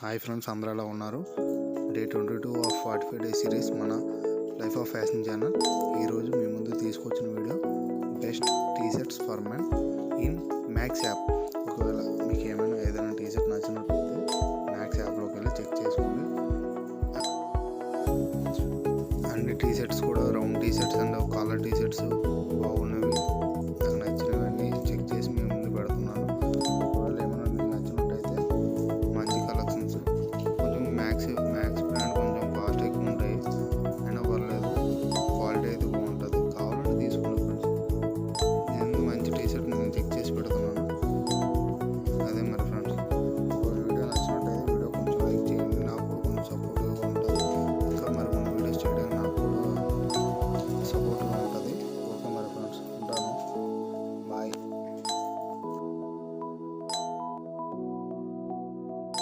Hi friends, అందరూ ఎలా ఉన్నారు? డే 22 ఆఫ్ 45 డేస్ సిరీస్ మన లైఫ్ ఆఫ్ ఫ్యాషన్ ఛానల్. ఈరోజు మీ ముందు తీసుకొచ్చిన video best T shirts for men in max app. ఒకవేళ మీకు ఏమైనా